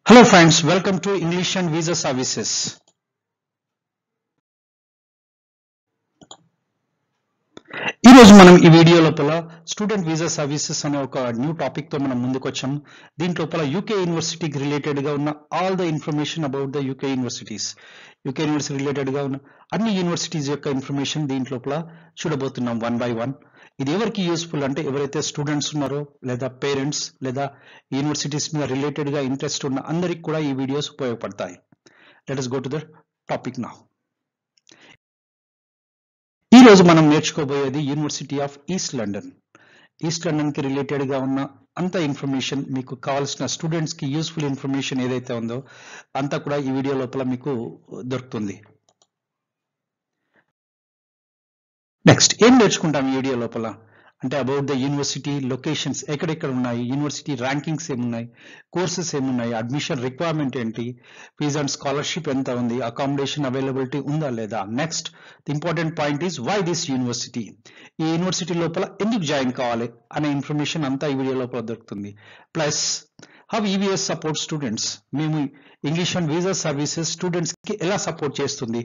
Hello friends, welcome to English and Visa Services. ఈ రోజు మనం ఈ వీడియో లోపల స్టూడెంట్ వీసా సర్వీసెస్ అనే ఒక న్యూ టాపిక్ తో మనం ముందుకు వచ్చాం. దీంట్లో లోపల యూకే యూనివర్సిటీకి రిలేటెడ్ గా ఉన్న all the information about the UK universities, UK university related గా ఉన్న అన్ని యూనివర్సిటీస్ యొక్క ఇన్ఫర్మేషన్ దీంట్లో లోపల చూడబోతున్నాం వన్ బై వన్. ఇది ఎవరికి యూస్ఫుల్ అంటే ఎవరైతే స్టూడెంట్స్ ఉన్నారో లేదా పేరెంట్స్ లేదా యూనివర్సిటీస్ మీద రిలేటెడ్ గా ఇంట్రెస్ట్ ఉన్న అందరికి కూడా ఈ వీడియోస్ ఉపయోగపడతాయి. Let us go to the topic now. ఈ రోజు మనం నేర్చుకోబోయేది university of east London. East London కి రిలేటెడ్ గా ఉన్న అంత ఇన్ఫర్మేషన్, మీకు కావాల్సిన స్టూడెంట్స్ కి యూస్ఫుల్ ఇన్ఫర్మేషన్ ఏదైతే ఉందో అంతా కూడా ఈ వీడియో లోపల మీకు దొరుకుతుంది. నెక్స్ట్ ఏం నేర్చుకుంటాం ఈ వీడియో లోపల అంటే అబౌట్ ద యూనివర్సిటీ లొకేషన్స్, ఎక్కడెక్కడ ఉన్నాయి, యూనివర్సిటీ ర్యాంకింగ్స్ ఏమున్నాయి, కోర్సెస్ ఏమున్నాయి, అడ్మిషన్ రిక్వైర్మెంట్ ఏంటి, ఫీజ్ అండ్ స్కాలర్షిప్ ఎంత ఉంది, అకామిడేషన్ అవైలబిలిటీ ఉందా లేదా. Next the important point is why this university, ఈ యూనివర్సిటీ లోపల ఎందుకు జాయిన్ కావాలి అనే ఇన్ఫర్మేషన్ అంతా ఈ వీడియో లోపల దొరుకుతుంది. Plus how EVS support students, మేము English and visa services students కి ఎలా సపోర్ట్ చేస్తుంది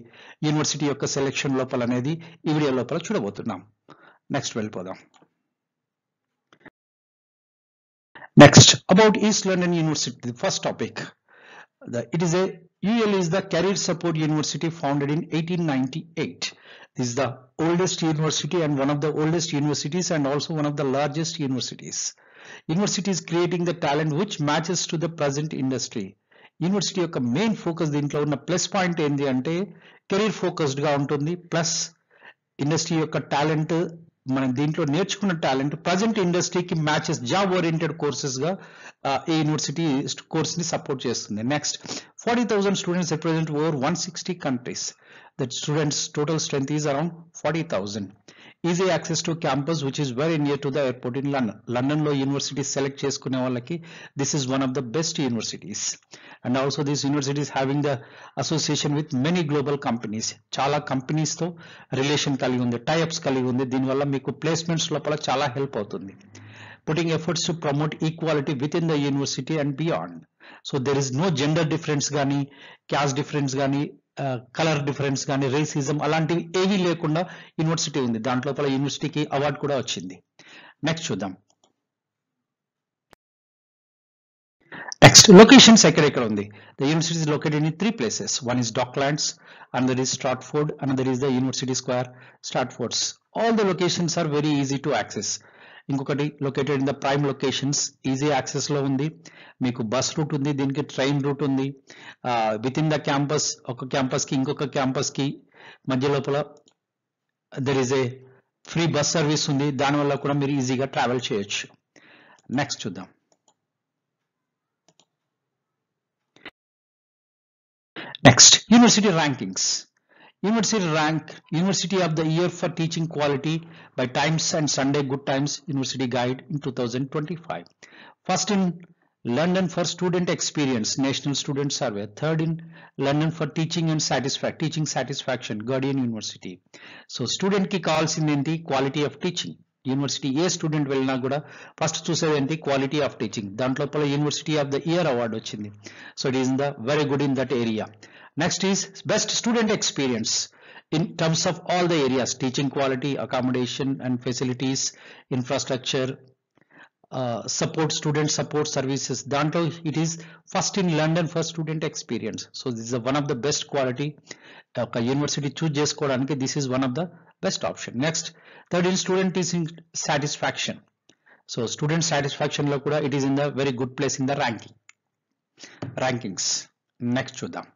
యూనివర్సిటీ యొక్క సెలెక్షన్ లోపల అనేది ఈ వీడియో లోపల చూడబోతున్నాం. నెక్స్ట్ వెళ్ళిపోదాం. Next, about East London University, the first topic. UL is the Career Support University founded in 1898. This is the oldest university and one of the oldest universities and also one of the largest universities. University is creating the talent which matches to the present industry. University యొక్క main focus దీంట్లో ఉన్న plus point ఏంటి అంటే career focused గా ఉంటుంది. Plus industry యొక్క talent, మనం దీంట్లో నేర్చుకున్న టాలెంట్ ప్రజెంట్ ఇండస్ట్రీకి మ్యాచెస్, జాబ్ ఓరియంటెడ్ కోర్సెస్ గా ఈ యూనివర్సిటీ కోర్స్ ని సపోర్ట్ చేస్తుంది. Next 40,000 students represent over 160 countries. That students total strength is around 40,000. Easy access to campus which is very near to the airport in London. London లో university select చేసుకునే వాళ్ళకి this is one of the best universities. And also this universities having the association with many global companies. చాలా companies తో relation కలిగి ఉంది, tie-ups కలిగి ఉంది. దీనివల్ల మీకు ప్లేస్మెంట్స్ లోపల చాలా హెల్ప్ అవుతుంది. Putting efforts to promote equality within the university and beyond. So there is no gender difference కానీ, క్యాస్ట్ డిఫరెన్స్ కానీ, కలర్ డిఫరెన్స్ కానీ, రేసిజం అలాంటివి ఏవీ లేకుండా యూనివర్సిటీ ఉంది. దాంట్లో యూనివర్సిటీకి అవార్డు కూడా వచ్చింది. నెక్స్ట్ చూద్దాం. నెక్స్ట్ లొకేషన్స్ ఎక్కడెక్కడ ఉంది. The university is located in 3 places. One is Docklands, another is Stratford, another is the University Square, Stratfords. All the locations are very easy to access. ఇంకొకటి located in the prime locations, easy access లో ఉంది. మీకు bus route ఉంది, దీనికి train route ఉంది. With in the campus, ఒక campus కి ఇంకొక క్యాంపస్ కి మధ్య లోపల there is a free bus service ఉంది. దానివల్ల కూడా మీరు ఈజీగా ట్రావెల్ చేయొచ్చు. నెక్స్ట్ చూద్దాం. Next, university rankings. University rank University of the Year for Teaching Quality by Times and Sunday Good Times University Guide in 2025. First in London for Student Experience National Student Survey. Third in London for Teaching and Teaching Satisfaction Guardian University. So student ki కావాల్సింది ఏంటి, quality of teaching. University ఏ student వెళ్ళినా కూడా first చూసేది ఏంటి, quality of teaching. దాంట్లో university of the year award వచ్చింది. So it is the very good in that area. Next is best student experience in terms of all the areas: teaching quality, accommodation and facilities, infrastructure, support, student support services. Dantlo it is first in London for student experience. So this is one of the best quality. University choose chesukodaniki this is one of the best option. Next, third in student teaching satisfaction. So student satisfaction lo kuda it is in the very good place in the rankings. Next chudam.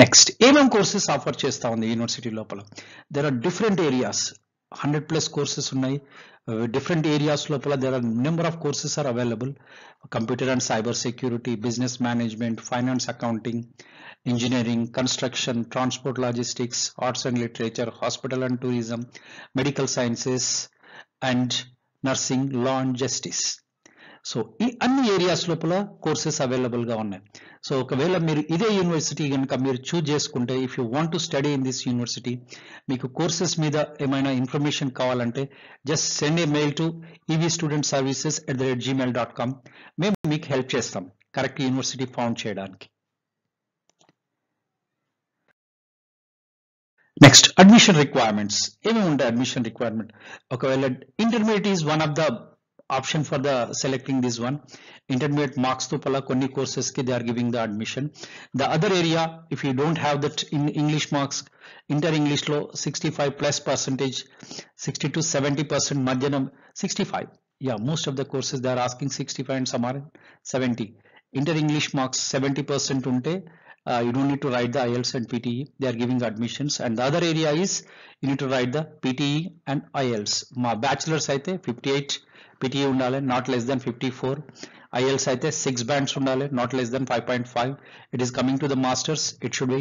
Next ఏమేం courses offer చేస్తా ఉంది university లోపల. There are different areas, 100+ courses ఉన్నాయి. Different areas లోపల there are number of courses are available. Computer and cyber security, business management, finance accounting, engineering, construction, transport logistics, arts and literature, hospital and tourism, medical sciences and nursing, law and justice. So ఈ అన్ని areas లోపల courses available గా ఉన్నాయి. So ఒకవేళ మీరు ఇదే university కనుక మీరు చూజ్ చేసుకుంటే, if you want to study in this university, మీకు కోర్సెస్ మీద ఏమైనా ఇన్ఫర్మేషన్ కావాలంటే just send A mail to evstudentservices@gmail.com. మేము మీకు హెల్ప్ చేస్తాం కరెక్ట్ యూనివర్సిటీ ఫౌండ్ చేయడానికి. Next admission requirements. ఏమేమి ఉంటాయి అడ్మిషన్ రిక్వైర్మెంట్? ఒకవేళ intermediate is one of the option for the selecting this one. Intermediate marks to pala konni courses ki they are giving the admission. The other area, if you don't have that in English marks, inter English lo 65 plus percentage, 60 to 70% madhyanam 65. Yeah, most of the courses they are asking 65 and some are 70. Inter English marks 70% unte you don't need to write the IELTS and PTE. They are giving admissions. And the other area is you need to write the PTE and IELTS. Ma bachelor's aithe 58 PTE undale, not less than 54. IELTS aithe 6 bands undale, not less than 5.5. It is coming to the masters, it should be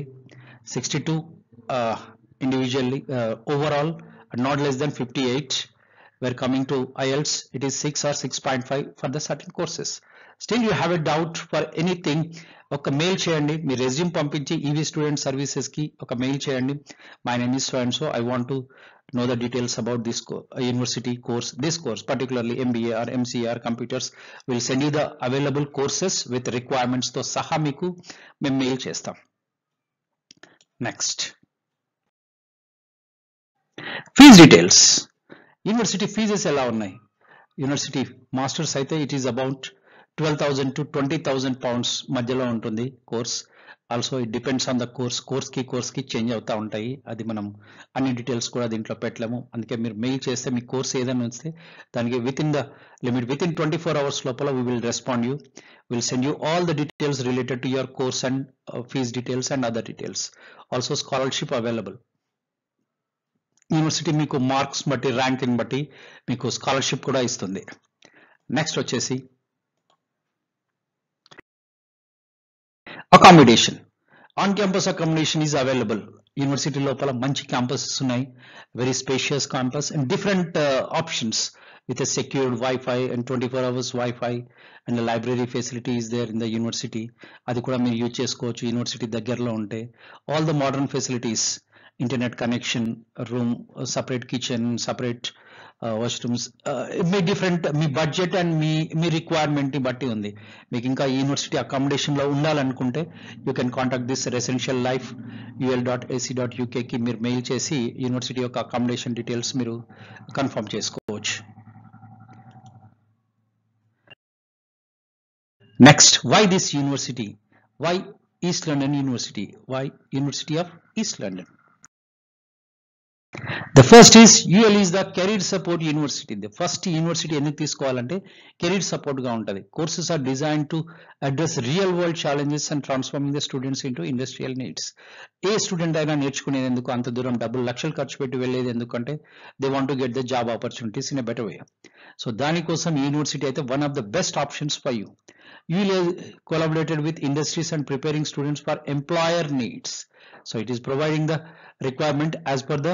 62 individually overall, not less than 58. We're coming to IELTS, it is 6 or 6.5 for the certain courses. Still you have a doubt for anything, ఒక mail చేయండి. మీ resume పంపించి EV student services కి ఒక mail చేయండి. My name is so and so, I want to know the details about this university course, this course particularly MBA or MCA or computers. We'll send you the available courses with requirements తో సహా మీకు మేము mail చేస్తాం. Next fees details. University fees ఎలా ఉన్నాయి? University masters అయితే it is about 12,000 to 20,000 pounds మధ్యలో ఉంటుంది course. Also it depends on the course కి చేంజ్ అవుతా ఉంటాయి. అది మనం అన్ని డీటెయిల్స్ కూడా దీంట్లో పెట్టలేము. అందుకే మీరు మెయిల్ చేస్తే మీ కోర్స్ ఏదైనా వస్తే దానికి within the limit within 24 hours లోపల we will respond you. Will send you all the details related to your course and fees details and other details. Also scholarship available. University మీకు marks బట్టి ranking బట్టి మీకు scholarship కూడా ఇస్తుంది. Next వచ్చేసి accommodation. On campus accommodation is available. University లోపల మంచి campuses ఉన్నాయి, very spacious campus and different options with a secured Wi-Fi and 24 hours Wi-Fi and the library facility is there in the university. అది కూడా మీరు use చేసుకోవచ్చు university దగ్గరలో ఉంటే. All the modern facilities, internet connection, room, separate kitchen, separate washrooms, me different me budget and me requirement ని బట్టి ఉంది. మీకు ఇంకా యూనివర్సిటీ అకామిడేషన్ లో ఉండాలనుకుంటే you can contact this residential life ul.ac.uk కి మీరు మెయిల్ చేసి యూనివర్సిటీ యొక్క అకామిడేషన్ డీటెయిల్స్ మీరు కన్ఫర్మ్ చేసుకోవచ్చు. Next, why this university? Why East London University? Why University of East London? The first is UL is the career support university. The first university ఎందుకు తీసుకోవాలంటే career support గా ఉంటుంది. Courses are design to address real world challenges and transforming the students into industrial needs. ఏ student అయినా నేర్చుకునేది ఎందుకు, అంత దూరం డబ్బులు లక్షలు ఖర్చు పెట్టి వెళ్ళేది ఎందుకంటే they want to get the job opportunities in a better way. So దానికోసం యూనివర్సిటీ అయితే one of the best options for you. UL collaborated with industries and preparing students for employer needs. So it is providing the requirement as per the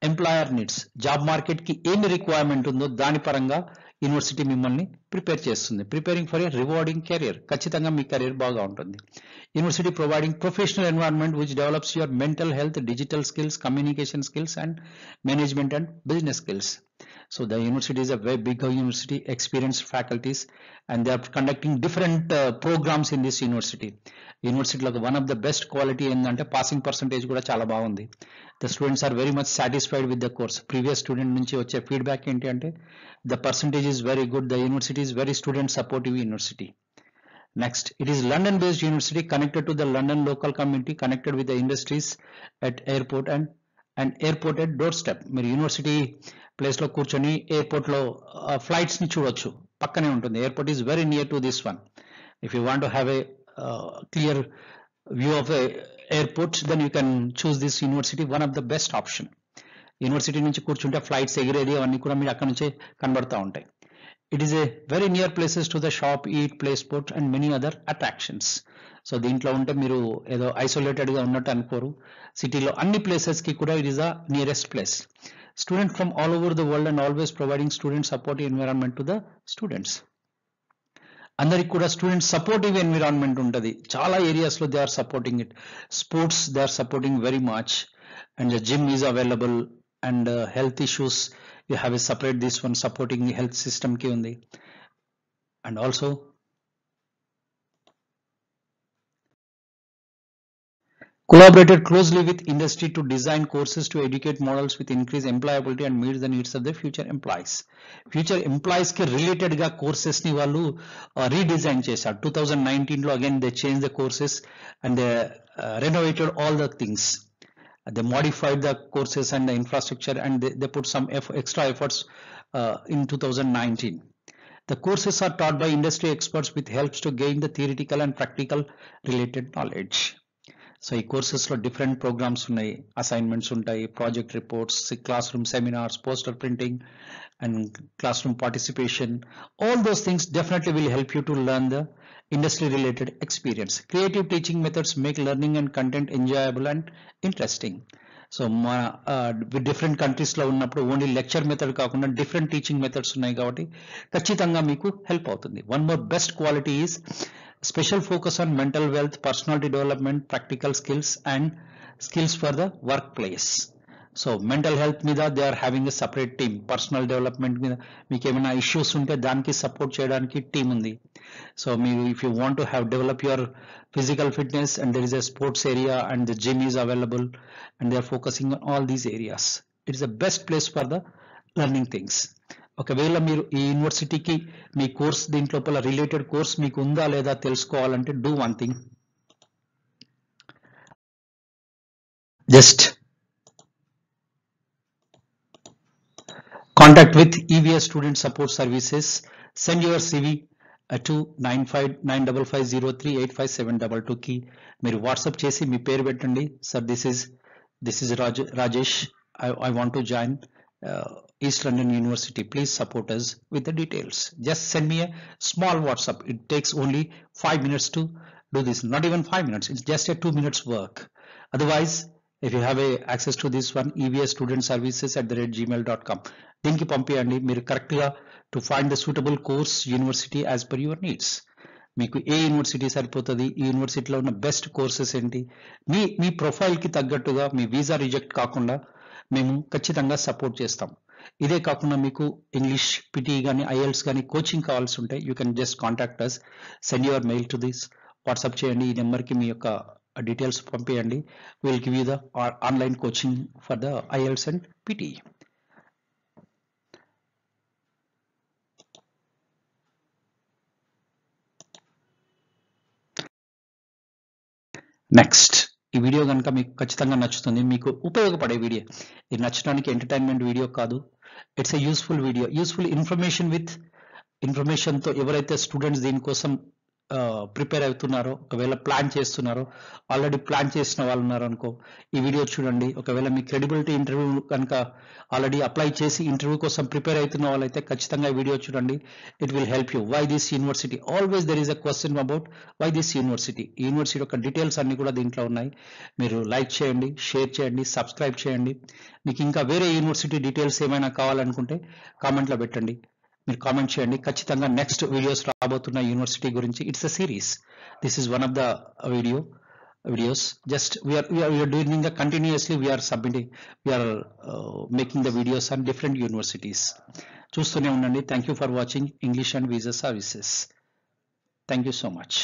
employer needs. Job market ki em requirement undo dani paranga university మిమ్మల్ని prepare చేస్తుంది. Preparing for a rewarding career, ఖచ్చితంగా మీ career బాగా ఉంటుంది. University providing professional environment which develops your mental health, digital skills, communication skills and management and business skills. So the university is a very big university, experienced faculties, and they are conducting different programs in this university. University lo one of the best quality endante passing percentage kuda chaala baagundi. The students are very much satisfied with the course. Previous student nunchi vache feedback enti ante the percentage is very good. The university is very student supportive university. Next, it is London based university connected to the London local community, connected with the industries at airport and airport at doorstep. మీరు university place లో కూర్చొని airport లో flights ని చూడొచ్చు, పక్కనే ఉంటుంది. Airport is very near to this one. If you want to have a clear view of airport then you can choose this university, one of the best option. University నుంచి కూర్చుంటే flights ఎగిరేది అవన్నీ కూడా మీరు అక్కడ నుంచే కనబడతా ఉంటాయి. It is a very near places to the shop, eat, play sport and many other attractions. So దీంట్లో ఉంటే మీరు ఏదో ఐసోలేటెడ్ గా ఉన్నట్టు అనుకోరు. సిటీలో అన్ని ప్లేసెస్ కి కూడా it is the nearest place. Student from all over the world and always providing student support environment to the students. అందరికి కూడా స్టూడెంట్ సపోర్టివ్ ఎన్విరాన్మెంట్ ఉంటుంది. చాలా ఏరియాస్ లో they are supporting it. Sports they are supporting very much, and the gym is available, and health issues you have a separate this one supporting health system కి ఉంది. And also collaborated closely with industry to design courses to educate models with increased employability and meet the needs of the future employees. Future employees కి related గా courses ని వాళ్ళు redesign చేశారు. 2019 లో again they change the courses and they renovated all the things. They modified the courses and the infrastructure, and they put some extra efforts in 2019. The courses are taught by industry experts with helps to gain the theoretical and practical related knowledge. So ఈ కోర్సెస్లో different programmes ఉన్నాయి, assignments ఉంటాయి, project reports, class room seminars, poster printing and class room participation. All those things definitely will help you to learn the industry related experience. Creative teaching methods make learning and content enjoyable and interesting. So మన different కంట్రీస్లో ఉన్నప్పుడు only lecture method కాకుండా different teaching methods ఉన్నాయి కాబట్టి ఖచ్చితంగా మీకు help అవుతుంది. One more best quality is special focus on mental wealth, personality development, practical skills and skills for the workplace. So mental health మీద they are having a separate team. Personal development మీద మీకు ఏమైనా issues ఉంటే దానికి support చేయడానికి team ఉంది. So మీరు if you want to have develop your physical fitness, and there is a sports area and the gym is available, and they are focusing on all these areas. It is the best place for the learning things. ఒకవేళ మీరు ఈ యూనివర్సిటీకి మీ course దీంట్లోపల related course మీకు ఉందా లేదా తెలుసుకోవాలంటే do one thing, just contact with EVS student support services. Send your CV to 959550385722 కి మీరు వాట్సాప్ చేసి మీ పేరు పెట్టండి. Sir this is Rajesh, I want to join East London University, please support us with the details. Just send me a small WhatsApp. It takes only 5 minutes to do this, not even 5 minutes, it's just a 2 minutes work. Otherwise, if you have a access to this one, evsstudentservices@gmail.com, దీనికి పంపియండి. మీరు correct గా to find the suitable course university as per your needs. మీకు ఏ university సరిపోతుంది, ఈ యూనివర్సిటీలో ఉన్న best courses ఏంటి, మీ profile కి తగ్గట్టుగా మీ వీసా రిజెక్ట్ కాకుండా మేము ఖచ్చితంగా సపోర్ట్ చేస్తాం. ఇదే కాకుండా మీకు ఇంగ్లీష్ పిటి కానీ ఐఎల్స్ కానీ కోచింగ్ కావాల్సి ఉంటే you can just contact us. Send your mail to this, WhatsApp చేయండి, ఈ నెంబర్కి మీ యొక్క డీటెయిల్స్ పంపించండి. Will give you the online coaching for the IELTS and PT. Next, ఈ వీడియో కనుక మీకు ఖచ్చితంగా నచ్చుతుంది, మీకు ఉపయోగపడే వీడియో. ఇది నచ్చడానికి ఎంటర్టైన్మెంట్ వీడియో కాదు, it's a useful video. Useful information with ఇన్ఫర్మేషన్తో ఎవరైతే స్టూడెంట్స్ దీనికోసం ప్రిపేర్ అవుతున్నారో, ఒకవేళ ప్లాన్ చేస్తున్నారో, ఆల్రెడీ ప్లాన్ చేసిన వాళ్ళు ఉన్నారు అనుకో, ఈ వీడియో చూడండి. ఒకవేళ మీ క్రెడిబిలిటీ ఇంటర్వ్యూ కనుక ఆల్రెడీ అప్లై చేసి ఇంటర్వ్యూ కోసం ప్రిపేర్ అవుతున్న వాళ్ళైతే ఖచ్చితంగా ఈ వీడియో చూడండి. It will help you. Why this university, always there is a question about why this university. ఈ యూనివర్సిటీ యొక్క డీటెయిల్స్ అన్ని కూడా దీంట్లో ఉన్నాయి. మీరు లైక్ చేయండి, షేర్ చేయండి, సబ్స్క్రైబ్ చేయండి. మీకు ఇంకా వేరే యూనివర్సిటీ డీటెయిల్స్ ఏమైనా కావాలనుకుంటే కామెంట్లో పెట్టండి, మీరు కామెంట్ చేయండి. ఖచ్చితంగా నెక్స్ట్ వీడియోస్ రాబోతున్న యూనివర్సిటీ గురించి. It's a series, this is one of the videos. Just we are doing the continuously, we are submitting, we are making the videos on different universities. చూస్తూనే ఉండండి. Thank you for watching English and visa services. Thank you so much.